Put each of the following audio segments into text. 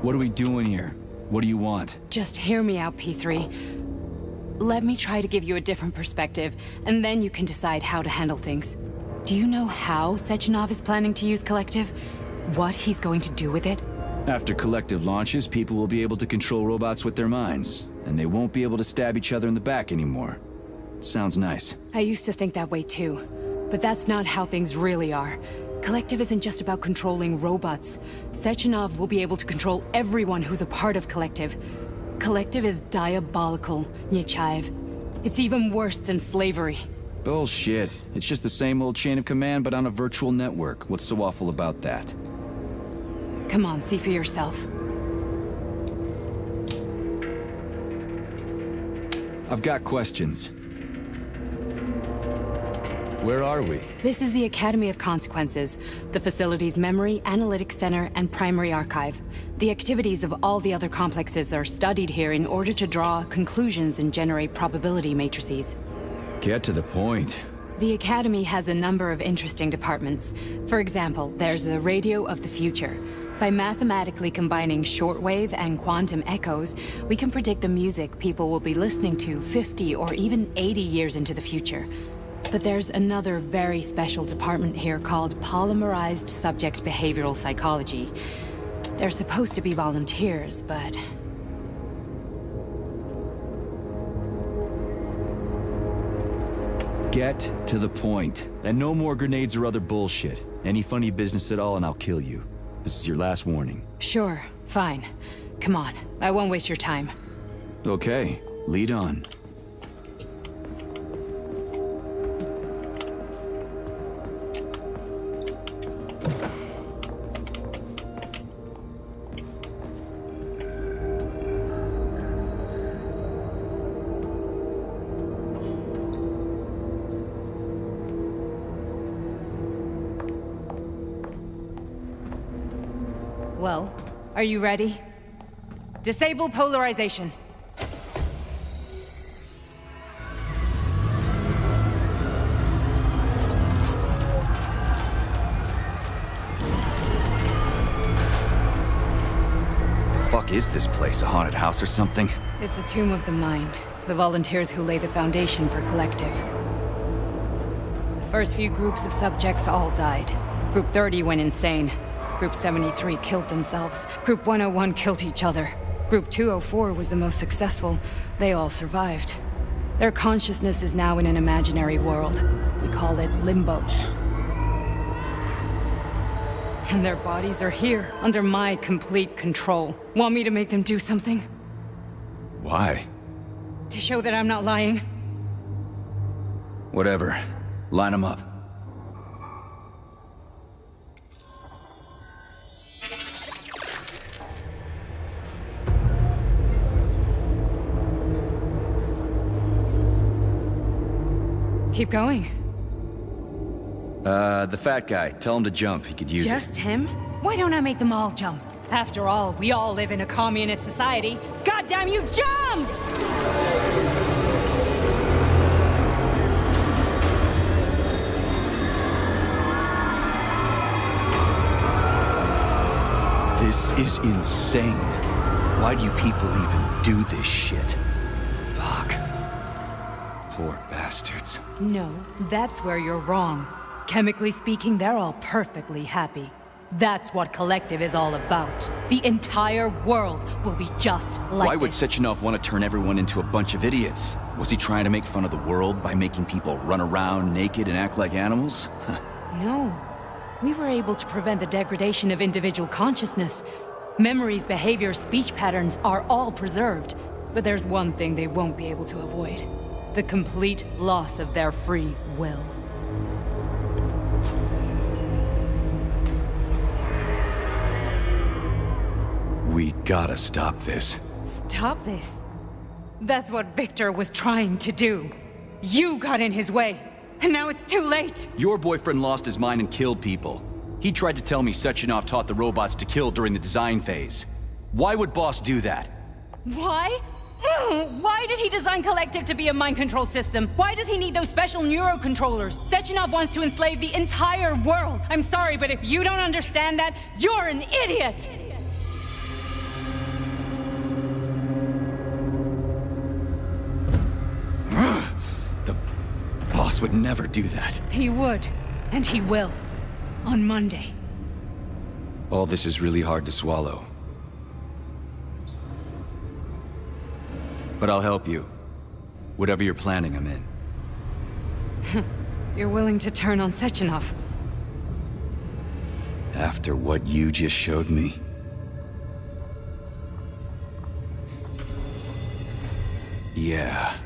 What are we doing here? What do you want? Just hear me out, P3. Let me try to give you a different perspective, and then you can decide how to handle things. Do you know how Sechenov is planning to use Collective? What he's going to do with it? After Collective launches, people will be able to control robots with their minds, and they won't be able to stab each other in the back anymore. Sounds nice. I used to think that way too, but that's not how things really are. Collective isn't just about controlling robots. Sechenov will be able to control everyone who's a part of Collective. Collective is diabolical, Nechayev. It's even worse than slavery. Bullshit. It's just the same old chain of command, but on a virtual network. What's so awful about that? Come on, see for yourself. I've got questions. Where are we? This is the Academy of Consequences, the facility's memory, analytics center, and primary archive. The activities of all the other complexes are studied here in order to draw conclusions and generate probability matrices. Get to the point. The Academy has a number of interesting departments. For example, there's the Radio of the Future. By mathematically combining shortwave and quantum echoes, we can predict the music people will be listening to 50 or even 80 years into the future. But there's another very special department here called Polymerized Subject Behavioral Psychology. They're supposed to be volunteers, but... Get to the point. And no more grenades or other bullshit. Any funny business at all and I'll kill you. This is your last warning. Sure, fine. Come on, I won't waste your time. Okay, lead on. Well, are you ready? Disable polarization. The fuck is this place? A haunted house or something? It's a tomb of the mind. The volunteers who lay the foundation for Collective. The first few groups of subjects all died. Group 30 went insane. Group 73 killed themselves. Group 101 killed each other. Group 204 was the most successful. They all survived. Their consciousness is now in an imaginary world. We call it Limbo. And their bodies are here, under my complete control. Want me to make them do something? Why? To show that I'm not lying? Whatever. Line them up. Keep going. The fat guy. Tell him to jump. He could use it. Just him? Why don't I make them all jump? After all, we all live in a communist society. Goddamn you, jump! This is insane. Why do you people even do this shit? Fuck. Poor bastards. No, that's where you're wrong. Chemically speaking, they're all perfectly happy. That's what Collective is all about. The entire world will be just like Why would this. Sechenov want to turn everyone into a bunch of idiots? Was he trying to make fun of the world by making people run around naked and act like animals? No. We were able to prevent the degradation of individual consciousness. Memories, behavior, speech patterns are all preserved. But there's one thing they won't be able to avoid. The complete loss of their free will. We gotta stop this. Stop this. That's what Victor was trying to do. You got in his way, and now it's too late. Your boyfriend lost his mind and killed people. He tried to tell me Sechenov taught the robots to kill during the design phase. Why would Boss do that? Why? Why did he design Collective to be a mind control system? Why does he need those special neurocontrollers? Sechenov wants to enslave the entire world. world. I'm sorry, but if you don't understand that, you're an idiot! This is insane. Why do you people even do this shit? Fuck. Poor bastards. No, that's where you're wrong. Chemically speaking, they're all perfectly happy. That's what Collective is all about. The entire world will be just like this. Whatever. Line them up. Keep going. boss would never do that. He would. And he will. On Monday. All this is really hard to swallow. But I'll help you. Whatever you're planning, I'm in. You're willing to turn on Sechenov. After what you just showed me? Yeah.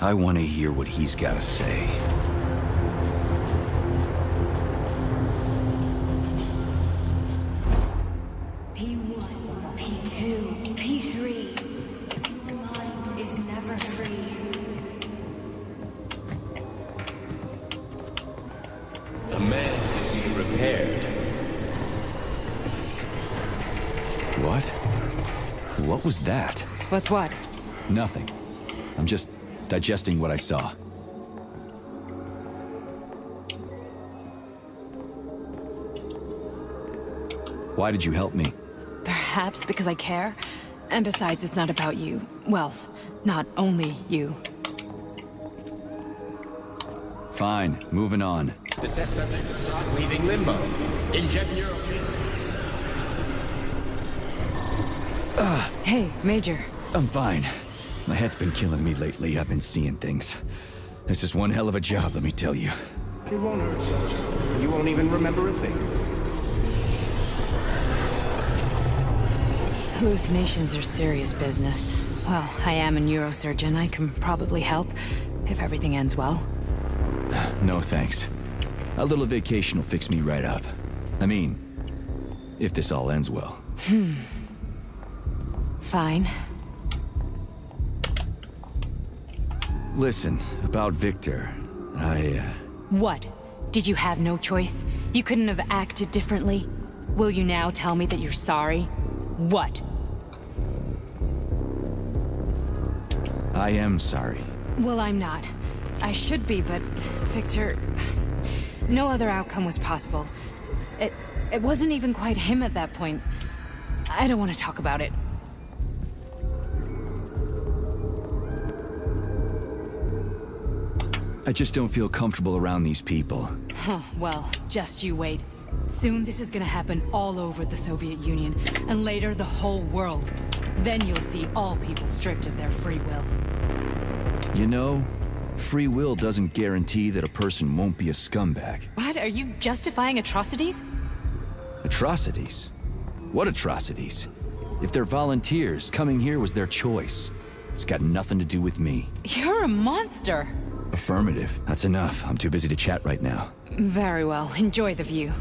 I want to hear what he's got to say. P1, P2, P3. Your mind is never free. A man can be repaired. What? What was that? What's what? Nothing. I'm just digesting what I saw. Why did you help me? Perhaps because I care. And besides, it's not about you. Well, not only you. Fine, moving on. The test subject is not weaving limbo. Inject neurotransmitters. Hey, Major. I'm fine. My head's been killing me lately. I've been seeing things. This is one hell of a job, let me tell you. It won't hurt, soldier. You won't even remember a thing. Hallucinations are serious business. Well, I am a neurosurgeon. I can probably help, if everything ends well. No thanks. A little vacation will fix me right up. I mean, if this all ends well. Fine. Listen, about Victor, What? Did you have no choice? You couldn't have acted differently? Will you now tell me that you're sorry? What? I am sorry. Well, I'm not. I should be, but Victor... No other outcome was possible. It wasn't even quite him at that point. I don't want to talk about it. I just don't feel comfortable around these people. Huh, well, just you wait. Soon this is gonna happen all over the Soviet Union, and later the whole world. Then you'll see all people stripped of their free will. You know, free will doesn't guarantee that a person won't be a scumbag. What? Are you justifying atrocities? Atrocities? What atrocities? If they're volunteers, coming here was their choice. It's got nothing to do with me. You're a monster! Affirmative. That's enough. I'm too busy to chat right now. Very well. Enjoy the view.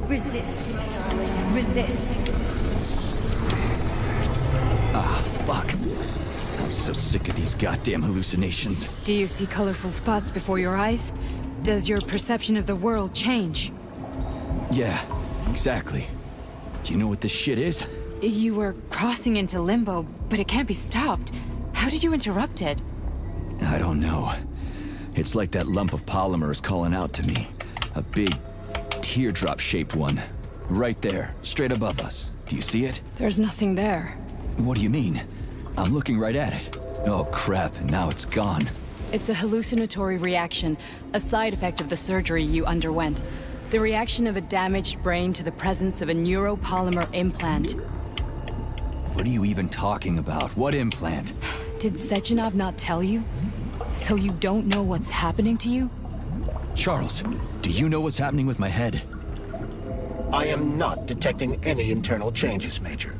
Resist, my darling. Resist. so sick of these goddamn hallucinations. Do you see colorful spots before your eyes? Does your perception of the world change? Yeah, exactly. Do you know what this shit is? You were crossing into limbo, but it can't be stopped. How did you interrupt it? I don't know. It's like that lump of polymer is calling out to me. A big, teardrop-shaped one. Right there, straight above us. Do you see it? There's nothing there. What do you mean? I'm looking right at it. Oh crap, now it's gone. It's a hallucinatory reaction, a side effect of the surgery you underwent. The reaction of a damaged brain to the presence of a neuropolymer implant. What are you even talking about? What implant? Did Sechenov not tell you? So you don't know what's happening to you? Charles, do you know what's happening with my head? I am not detecting any internal changes, Major.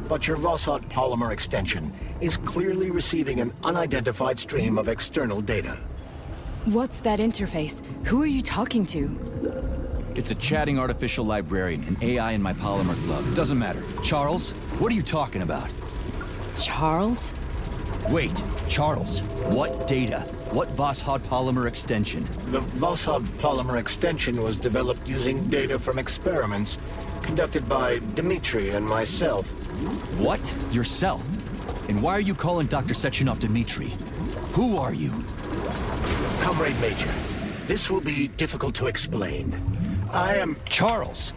But your Vossot polymer extension is clearly receiving an unidentified stream of external data. What's that interface? Who are you talking to? It's a chatting artificial librarian, an AI in my polymer glove. It doesn't matter. Charles, what are you talking about? Charles? Wait, Charles, what data? What Vossot polymer extension? The Vossot polymer extension was developed using data from experiments conducted by Dmitri and myself. What? Yourself? And why are you calling Dr. Sechenov Dmitri? Who are you? Comrade Major, this will be difficult to explain. I am... Charles!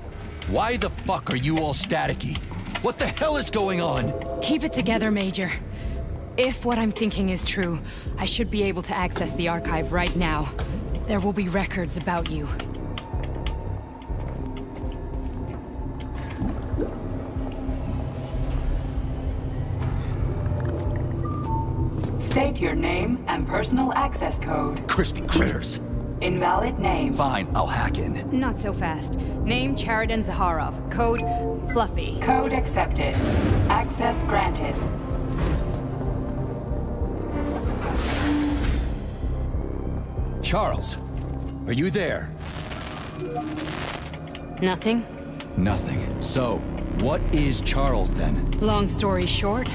Why the fuck are you all staticky? What the hell is going on? Keep it together, Major. If what I'm thinking is true, I should be able to access the archive right now. There will be records about you. State your name and personal access code. Crispy critters. Invalid name. Fine, I'll hack in. Not so fast. Name Chariton Zaharov. Code Fluffy. Code accepted. Access granted. Charles, are you there? Nothing? Nothing. So, what is Charles then? Long story short,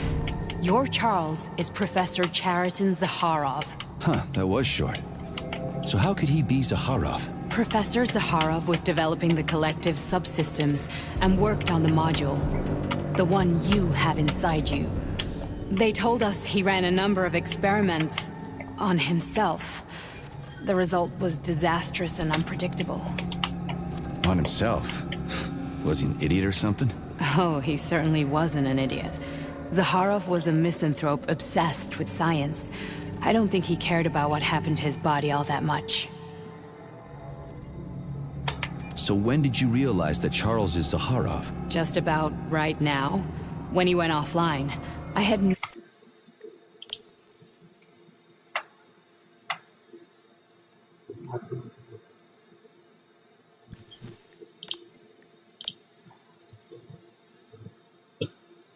your Charles is Professor Chariton Zaharov. Huh, that was short. So how could he be Zaharov? Professor Zaharov was developing the collective subsystems and worked on the module. The one you have inside you. They told us he ran a number of experiments on himself. The result was disastrous and unpredictable. On himself? Was he an idiot or something? Oh, he certainly wasn't an idiot. Zaharov was a misanthrope obsessed with science. I don't think he cared about what happened to his body all that much. So when did you realize that Charles is Zaharov? Just about right now, when he went offline. I had